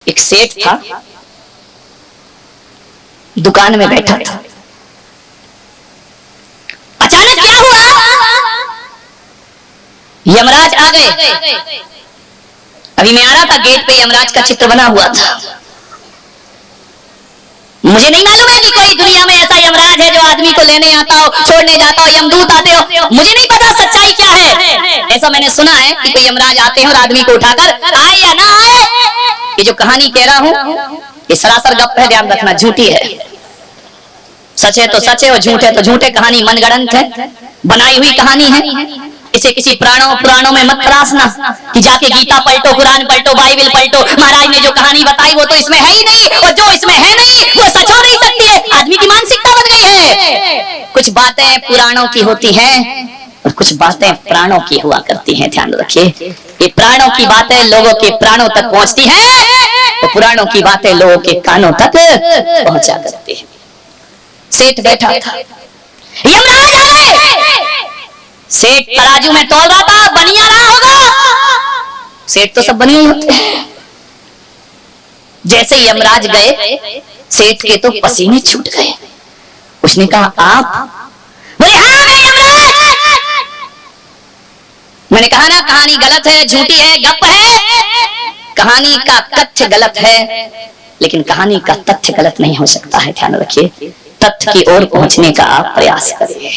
एक सेठ था, दुकान में बैठा था। अचानक क्या हुआ, यमराज आ गए। अभी मैं आ रहा था, गेट पे यमराज का चित्र बना हुआ था। मुझे नहीं मालूम है कि कोई दुनिया में ऐसा यमराज है जो आदमी को लेने आता हो, छोड़ने जाता हो, यमदूत आते हो। मुझे नहीं पता सच्चाई क्या है। ऐसा मैंने सुना है कि कोई यमराज आते हैं और आदमी को उठाकर आए या ना आए। ये जो कहानी कह रहा हूं ये सरासर गप है, ध्यान रखना, झूठी है। सच है तो सच है और झूठ है तो झूठ है। कहानी मनगढ़ंत है, बनाई हुई कहानी है। इसे किसी पुराणों में मत तराशना कि जाके गीता पलटो, कुरान पलटो, बाइबल पलटो। महाराज ने जो कहानी बताई वो तो इसमें है ही नहीं, और जो इसमें है नहीं वो सच हो नहीं सकती है। आदमी की मानसिकता बन गई है। कुछ बातें पुराणों की होती हैं और कुछ बातें प्राणों की हुआ करती हैं। ध्यान रखिए, ये प्राणों की बातें लोगों के प्राणों तक पहुंचती हैं, तो पुराणों की बातें लोगों के कानों तक पहुंचा करती है। सेठ बैठा था, यमराज आ गए। सेठ तराजू में तोल रहा था, बनिया रहा होगा। सेठ तो सब बनिया होते हैं। जैसे यमराज गए, सेठ के तो पसीने छूट गए। उसने कहा आप? बोले हाँ मैं यमराज। मैंने कहा ना कहानी गलत है, झूठी है, गप है। कहानी का तथ्य गलत है, लेकिन कहानी का तथ्य गलत नहीं हो सकता है। ध्यान रखिए, तथ्य की ओर पहुंचने का आप प्रयास करिए।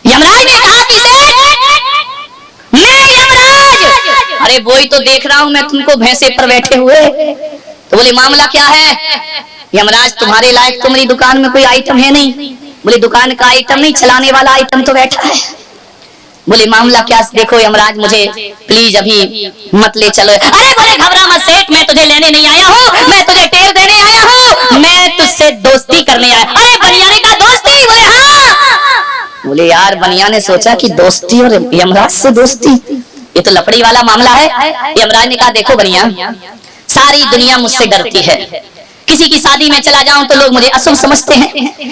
यमराज ने कहा कि मैं यमराज। अरे वही तो देख रहा हूं मैं तुमको, भैंसे पर बैठे हुए। तो बोले मामला क्या है? यमराज तुम्हारे लायक तो मेरी दुकान में कोई आइटम है नहीं। बोले दुकान का आइटम नहीं, चलाने वाला आइटम तो बैठा है। बोले मामला क्या? देखो यमराज मुझे प्लीज अभी मत ले चलो। अरे बोले घबरा मत सेठ, मैं तुझे लेने नहीं आया हूँ, मैं तुझे टेर देने आया हूँ, मैं तुझसे दोस्ती करने आया। अरे बनिया ने कहा दोस्ती? बोले हाँ। बोले यार बनिया ने सोचा कि दोस्ती और यमराज से दोस्ती, ये तो लपड़ी वाला मामला है। यमराज ने कहा देखो बनिया, सारी दुनिया मुझसे डरती है। किसी की शादी में चला जाऊं तो लोग मुझे अशुभ समझते हैं,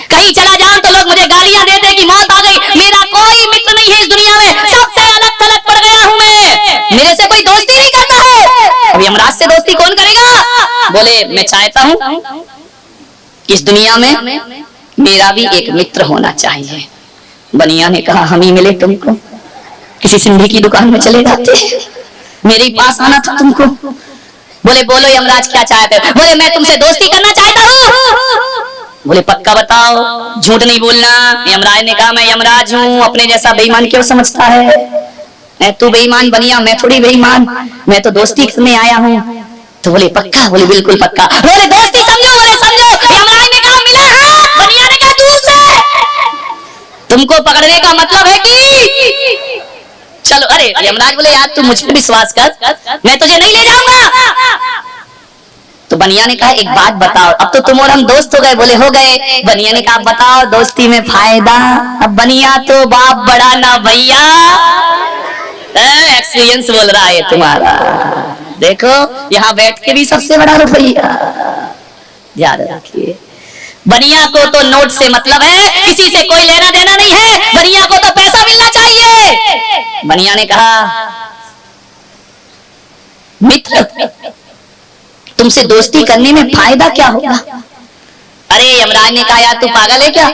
कहीं चला जाऊं तो लोग मुझे गालियां देते हैं कि मौत आ गई। मेरा कोई मित्र नहीं है इस दुनिया में, सबसे अलग थलग पड़ गया हूं मैं, मेरे से कोई दोस्ती नहीं करता है। अब यमराज से दोस्ती कौन करेगा? बोले मैं चाहता हूं कि इस दुनिया में मेरा भी एक मित्र होना चाहिए। बनिया ने कहा हम ही मिले तुमको, किसी सिंधी की दुकान में चले जाते, मेरे पास आना था तुमको। बोले बोलो यमराज क्या चाहते हो? बोले मैं तुमसे दोस्ती करना चाहता हूँ। बोले पक्का बताओ, झूठ नहीं बोलना। यमराज ने कहा मैं यमराज हूँ, अपने जैसा बेईमान क्यों समझता है? तू बेईमान बनिया, मैं थोड़ी बेईमान, मैं तो दोस्ती करने आया हूँ। तो बोले पक्का? बोले बिल्कुल पक्का। बोले दोस्ती समझो? बोले समझो। यमराज ने कहा मिला हाथ, बनिया ने कहा दूर से। तुमको पकड़ने का मतलब है कि चलो। अरे यमराज बोले यार तू मुझ पर विश्वास कर, मैं तुझे नहीं ले जाऊंगा। तो बनिया ने कहा एक बात बताओ, अब तो तुम और हम दोस्त हो गए। बोले हो गए। बनिया ने कहा बताओ दोस्ती में फायदा? अब बनिया तो बाप बड़ा ना भैया, एक्सपीरियंस बोल रहा है तुम्हारा। देखो यहाँ बैठ के भी सबसे बड़ा रुपया, ध्यान रखिए। बनिया को तो नोट से मतलब है, किसी से कोई लेना देना नहीं है। बनिया को तो पैसा मिलना चाहिए। बनिया ने कहा मित्र तुमसे दोस्ती करने में फायदा क्या होगा? अरे यमराज ने कहा यार तू पागल है क्या?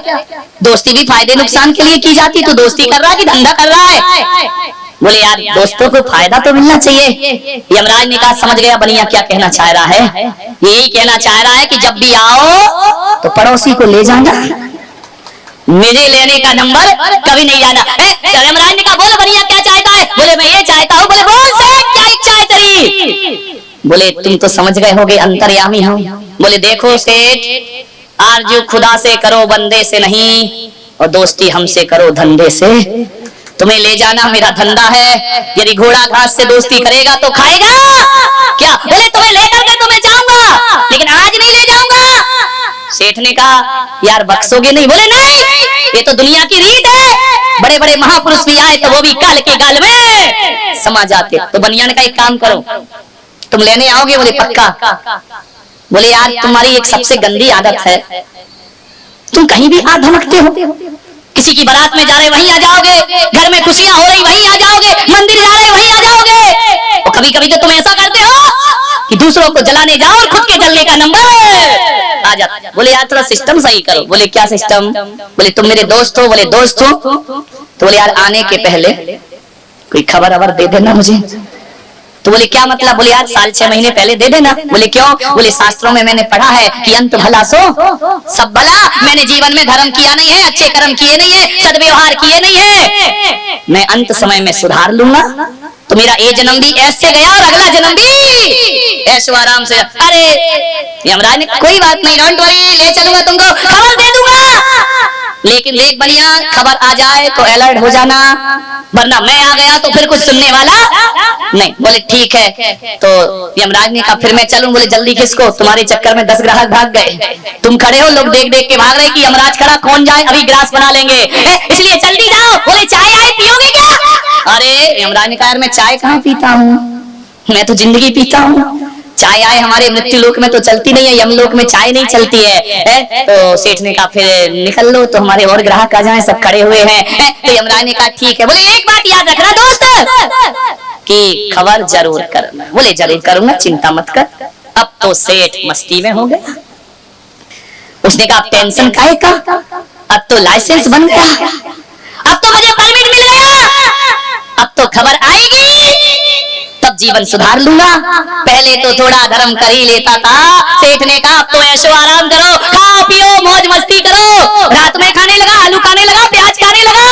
दोस्ती भी फायदे नुकसान के लिए की जाती, तू दोस्ती कर रहा है कि धंधा कर रहा है? बोले यार दोस्तों को फायदा तो मिलना चाहिए। यमराज ने कहा समझ गया बनिया क्या कहना चाह रहा है। यही कहना चाह रहा है कि जब भी आओ तो पड़ोसी को ले जाना, मुझे लेने का नंबर कभी नहीं आना। यमराज ने कहा बोलो बनिया क्या चाहता है? बोले मैं ये चाहता हूँ। बोले बोल सेठ क्या इच्छा है तेरी? बोले तुम तो समझ गए होगे, अंतर्यामी हो। बोले देखो सेठ, आरजू खुदा से करो बंदे से नहीं, और दोस्ती हमसे करो धंधे से। तुम्हें ले जाना मेरा धंधा है, यदि घोड़ा घास से दोस्ती करेगा तो खाएगा क्या? बोले तुम्हें लेकर के तो मैं जाऊंगा, लेकिन आज नहीं ले जाऊंगा। सेठ ने कहा यार बख्शोगे नहीं? बोले नहीं, ये तो दुनिया की रीत है, बड़े बड़े महापुरुष भी आए तो वो भी काल के गाल में समा जाते। तो बनिया ने कहा एक काम करो, तुम लेने आओगे? बोले पक्का। बोले यार तुम्हारी एक सबसे गंदी आदत है, तुम कहीं भी आ धमकते हो। किसी की बारात में जा रहे वहीं आ जाओगे, घर में खुशियां हो रही वहीं आ जाओगे, मंदिर जा रहे वहीं आ जाओगे। और कभी कभी तो तुम ऐसा करते हो कि दूसरों को जलाने जाओ और खुद के जलने का नंबर आ जाता। बोले यार थोड़ा सिस्टम सही करो। बोले क्या सिस्टम? बोले तुम मेरे दोस्त हो। बोले दोस्त हो तो बोले यार आने के पहले कोई खबर अबर दे देना मुझे। तो बोले क्या मतलब? बोले यार 6 महीने पहले दे देना। बोले क्यों? बोले शास्त्रों में मैंने पढ़ा है कि अंत भला सो सब भला। मैंने जीवन में धर्म किया नहीं है, अच्छे कर्म किए नहीं है, सद्व्यवहार किए नहीं है। मैं अंत समय में सुधार लूंगा तो मेरा ये जन्म भी ऐसे गया और अगला जन्म भी ऐशो आराम से। अरे यमराज ने कोई बात नहीं, डोंट वरी, ले चलूंगा तुमको, खबर दे दूंगा, लेकिन देख बढ़िया खबर आ जाए तो अलर्ट हो जाना, वरना मैं आ गया तो फिर कुछ सुनने वाला नहीं। बोले ठीक है। तो यमराज ने कहा फिर मैं चलूं। बोले जल्दी किसको? तुम्हारे चक्कर में 10 ग्राहक भाग गए, तुम खड़े हो, लोग देख देख के भाग रहे कि यमराज खड़ा, कौन जाए, अभी ग्रास बना लेंगे, इसलिए जल्दी जाओ। बोले चाय आए पियोगे क्या? अरे यमराज ने कहा यार मैं चाय कहाँ पीता हूँ, मैं तो जिंदगी पीता हूँ। चाय आए हमारे मृत्यु लोक में तो चलती नहीं है, यमलोक में चाय नहीं चलती है। तो सेठ ने कहा फिर निकल लो तो हमारे और ग्राहक आ जाएं, सब खड़े हुए हैं। तो यमराज ने कहा ठीक है। बोले एक बात याद रखना दोस्त कि खबर जरूर करना। बोले जरूर करूंगा, चिंता मत कर। अब तो सेठ मस्ती में हो गया। उसने कहा टेंशन काहे का, अब तो लाइसेंस बन गया, अब तो मुझे परमिट मिल गया, अब तो खबर आएगी, तब जीवन सुधार लूंगा। पहले तो थोड़ा धर्म कर ही लेता था। सेठ ने कहा अब तो ऐशो आराम करो, खाओ पियो मौज मस्ती करो। रात में खाने लगा, आलू खाने लगा, प्याज खाने लगा।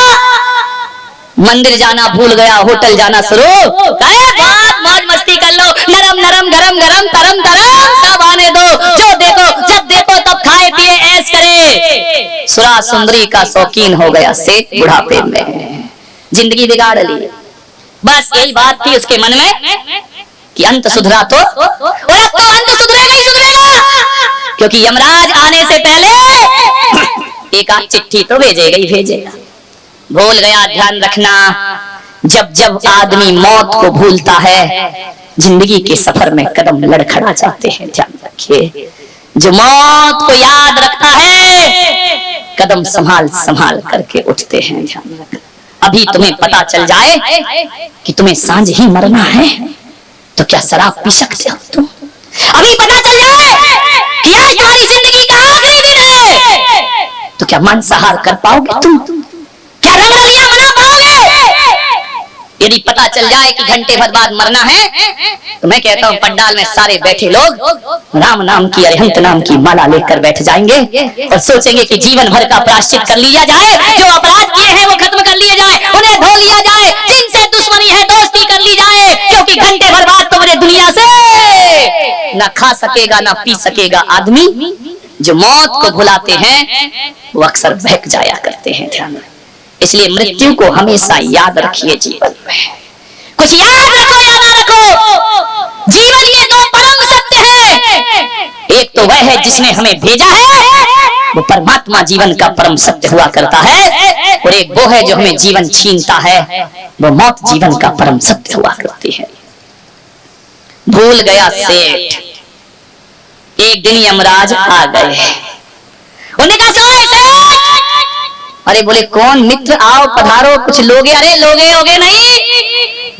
मंदिर जाना भूल गया, होटल जाना शुरू। अरे बहुत मौज मस्ती कर लो, नरम नरम गरम गरम तरम तरम सब आने दो, जो देखो जब देखो तब खाए पिए ऐश करे। सुरा सुंदरी का शौकीन हो गया सेठ बुढ़ापे में, जिंदगी बिगाड़ ली। बस यही बात थी उसके मन में कि अंत सुधरा तो, और अब तो अंत सुधरेगा ही सुधरेगा, क्योंकि यमराज आने से पहले एक आध चिट्ठी तो भेजेगा ही भेजेगा। भूल गया, ध्यान रखना, जब जब आदमी मौत को भूलता है जिंदगी के सफर में कदम लड़खड़ा जाते हैं। ध्यान रखिए, जो मौत को याद रखता है कदम संभाल संभाल करके उठते हैं। ध्यान रखना, अभी तुम्हें पता चल जाए कि तुम्हें सांझ ही मरना है तो क्या शराब पी सकते हो तुम? अभी पता चल जाए कि आज तुम्हारी जिंदगी का आखिरी दिन है तो क्या मांसाहार कर पाओगे तुम? क्या रंगरलिया मना पाओगे? यदि पता चल जाए कि घंटे भर बाद मरना है तो मैं कहता हूँ पंडाल में सारे बैठे लोग राम नाम की, अरिहंत नाम की माला लेकर बैठ जाएंगे और सोचेंगे कि जीवन भर का प्रायश्चित कर लिया जाए, जो अपराध किए हैं वो खत्म कर लिए जाए, उन्हें धो लिया जाए, जिनसे दुश्मनी है दोस्ती कर ली जाए, क्योंकि घंटे भर बाद तो मुझे दुनिया से न खा सकेगा न पी सकेगा आदमी। जो मौत को भुलाते हैं वो अक्सर बहक जाया करते हैं। ध्यान रखें, इसलिए मृत्यु को हमेशा याद रखिए जीवन में। कुछ याद रखो या ना रखो, जीवन के दो परम सत्य हैं। एक तो वह है जिसने हमें भेजा है, वो परमात्मा जीवन का परम सत्य हुआ करता है, और एक वो है जो हमें जीवन छीनता है, वो मौत जीवन का परम सत्य हुआ करती है। भूल गया सेठ। एक दिन यमराज आ गए, उन्होंने कहा सेठ, अरे बोले कौन मित्र, आओ पधारो, कुछ लोगे? अरे लोगे होगे नहीं।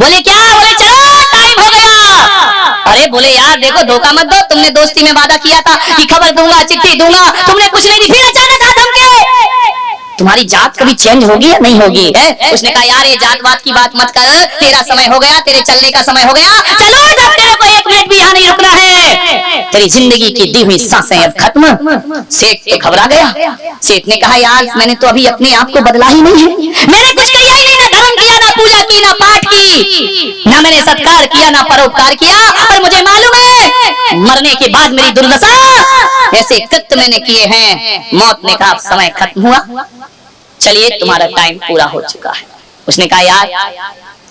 बोले क्या? बोले चलो टाइम हो गया। अरे बोले यार देखो धोखा मत दो, तुमने दोस्ती में वादा किया था कि खबर दूंगा, चिट्ठी दूंगा, तुमने कुछ नहीं दी, फिर अचानक हाथ धमके। तुम्हारी जात कभी चेंज होगी या नहीं होगी? उसने कहा यार ये जात बात की बात मत कर, तेरा समय हो गया, तेरे चलने का समय हो गया, चलो जब तेरे को 1 मिनट भी यहाँ नहीं रुकना है, तेरी जिंदगी की दी हुई सांसें अब खत्म। सेठ तो घबरा गया। सेठ ने कहा यार मैंने तो अभी अपने आप को बदला ही नहीं है, मैंने कुछ किया ही नहीं, ना धर्म किया, ना पूजा की, ना पाठ की, ना मैंने सत्कार किया, ना परोपकार किया, और मुझे मालूम है मरने के बाद मेरी दुर्दशा, ऐसे कृत्य मैंने किए हैं। मौत ने कहा समय खत्म हुआ, चलिए तुम्हारा टाइम पूरा हो चुका है। उसने कहा यार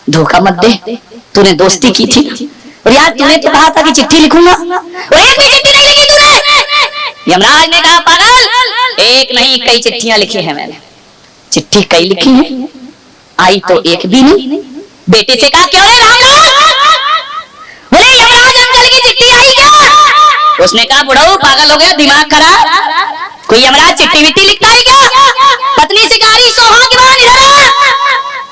धोखा मत दे, तूने दोस्ती की थी और यार तूने तो कहा था कि चिट्ठी लिखूंगा, और एक भी चिट्ठी नहीं लिखी तूने। यमराज ने कहा पागल, एक नहीं कई चिट्ठियां लिखी हैं मैंने। चिट्ठी कई लिखी है, आई तो एक भी नहीं। बेटे से कहा क्यों रे रामलाल? बोले यमराज अंकल की चिट्ठी आई क्या? उसने कहा बुढ़ऊ पागल हो गया, दिमाग खराब, कोई यमराज चिट्ठी विट्ठी लिखता है क्या? पत्नी से कहा सौभाग्यवान इधर आ।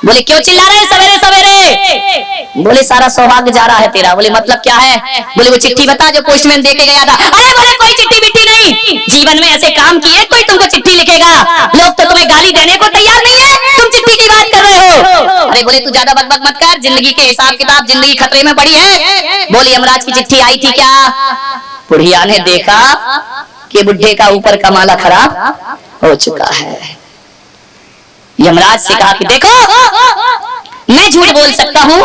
बोले क्यों चिल्ला रहे सवेरे सवेरे? बोले सारा सौभाग्य जा रहा है तेरा। बोले मतलब क्या है? बोले वो चिट्ठी बता जो पोस्टमैन दे के गया था। अरे बोले कोई चिट्ठी बिट्ठी नहीं, जीवन में ऐसे काम किए कोई तुमको चिट्ठी लिखेगा? लोग तो तुम्हें गाली देने को तैयार नहीं है, तुम चिट्ठी की बात कर रहे हो। अरे बोले तू ज्यादा बकबक मत कर, जिंदगी के हिसाब किताब, जिंदगी खतरे में पड़ी है। बोले यमराज की चिट्ठी आई थी क्या? बुढ़िया ने देखा कि बुढ़े का ऊपर का माला खराब हो चुका है। यमराज से कहा कि देखो मैं झूठ बोल सकता हूँ,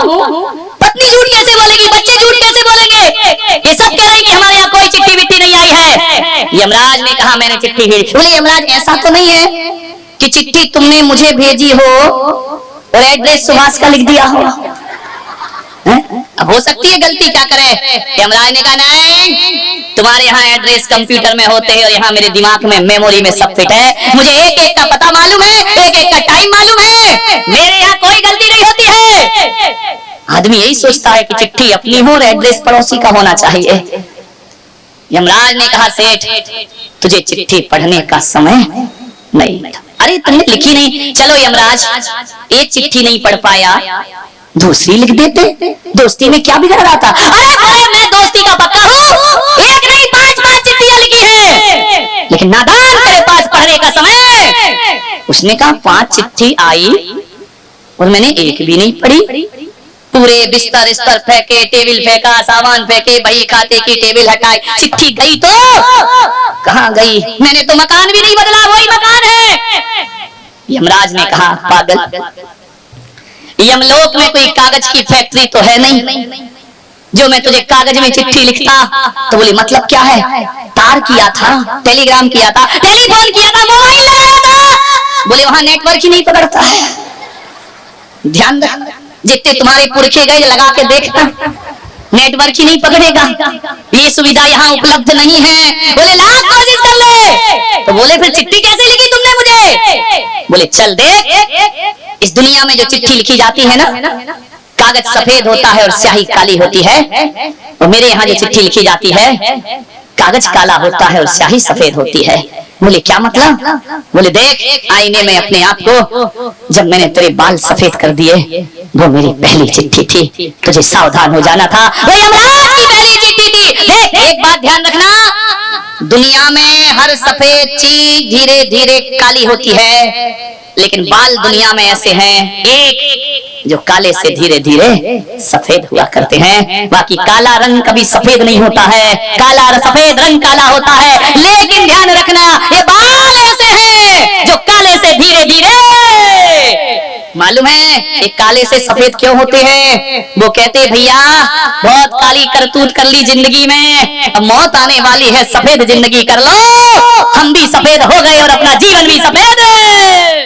पत्नी झूठ कैसे बोलेगी, बच्चे झूठ कैसे बोलेंगे? ये सब कह रहे हैं कि हमारे यहाँ कोई चिट्ठी विट्ठी नहीं आई है। यमराज ने कहा मैंने चिट्ठी भेजी। बोले यमराज ऐसा तो नहीं है कि चिट्ठी तुमने मुझे भेजी हो और एड्रेस सुभाष का लिख दिया हो? अब हो सकती है गलती, क्या करे? यमराज ने कहा नहीं, तुम्हारे यहाँ एड्रेस कंप्यूटर में होते हैं और यहाँ मेरे दिमाग में मेमोरी में सब फिट है। मुझे एक एक का पता मालूम है, एक एक का टाइम मालूम है, मेरे यहाँ कोई गलती नहीं होती है। आदमी यही सोचता है कि चिट्ठी अपनी हो और एड्रेस पड़ोसी का होना चाहिए। यमराज ने कहा सेठ तुझे चिट्ठी पढ़ने का समय नहीं था। अरे तुमने लिखी नहीं, चलो यमराज एक चिट्ठी नहीं पढ़ पाया, दूसरी लिख देते, दोस्ती में क्या बिगड़ रहा था? अरे बोले मैं दोस्ती का पक्का हूँ, एक नहीं 5-5 चिट्ठियां लिखी है, लेकिन नादान तेरे पास पढ़ने का समय। उसने कहा 5 चिट्ठी आई और मैंने एक भी नहीं पढ़ी। पूरे बिस्तर फेंके, टेबल फेंका, सामान फेंके, बही खाते की टेबल हटाई, चिट्ठी गई तो कहाँ गई? मैंने तो मकान भी नहीं बदला, वही मकान है। यमराज ने कहा पागल, यमलोक में कोई कागज की फैक्ट्री तो है नहीं जो मैं तुझे कागज में चिट्ठी लिखता। तो बोले मतलब क्या है? तार किया था, टेलीग्राम किया था, टेलीफोन किया था, मोबाइल लगाया था। बोले वहां नेटवर्क ही नहीं पकड़ता है। ध्यान रख, जितने तुम्हारे पुरखे गए लगा के देखना, नेटवर्क ही नहीं पकड़ेगा। ये सुविधा यहाँ उपलब्ध नहीं है। बोले लाख कोशिश कर ले। तो बोले फिर चिट्ठी कैसे लिखी तुमने मुझे? बोले चल देख, इस दुनिया में जो चिट्ठी लिखी जाती है ना, कागज सफेद होता है और स्याही काली होती है, और मेरे यहाँ जो चिट्ठी लिखी जाती है कागज काला होता है और स्याही सफेद होती है। बोले क्या मतलब? बोले देख आईने में अपने आप को, जब मैंने तेरे बाल सफेद कर दिए वो मेरी पहली चिट्ठी थी, तुझे सावधान हो जाना था, वो यमराज की पहली चिट्ठी थी। देख एक बात ध्यान रखना, दुनिया में हर सफेद चीज धीरे धीरे काली होती है, लेकिन बाल दुनिया में ऐसे हैं एक जो काले से धीरे धीरे सफेद हुआ करते हैं। बाकी काला रंग कभी सफेद नहीं होता है, काला सफेद रंग काला होता है। लेकिन ध्यान रखना ये बाल ऐसे हैं जो काले से धीरे धीरे, मालूम है ये काले से सफेद क्यों होते हैं? वो कहते भैया बहुत काली करतूत कर ली जिंदगी में, अब मौत आने वाली है, सफेद जिंदगी कर लो। हम भी सफेद हो गए और अपना जीवन भी सफेद है।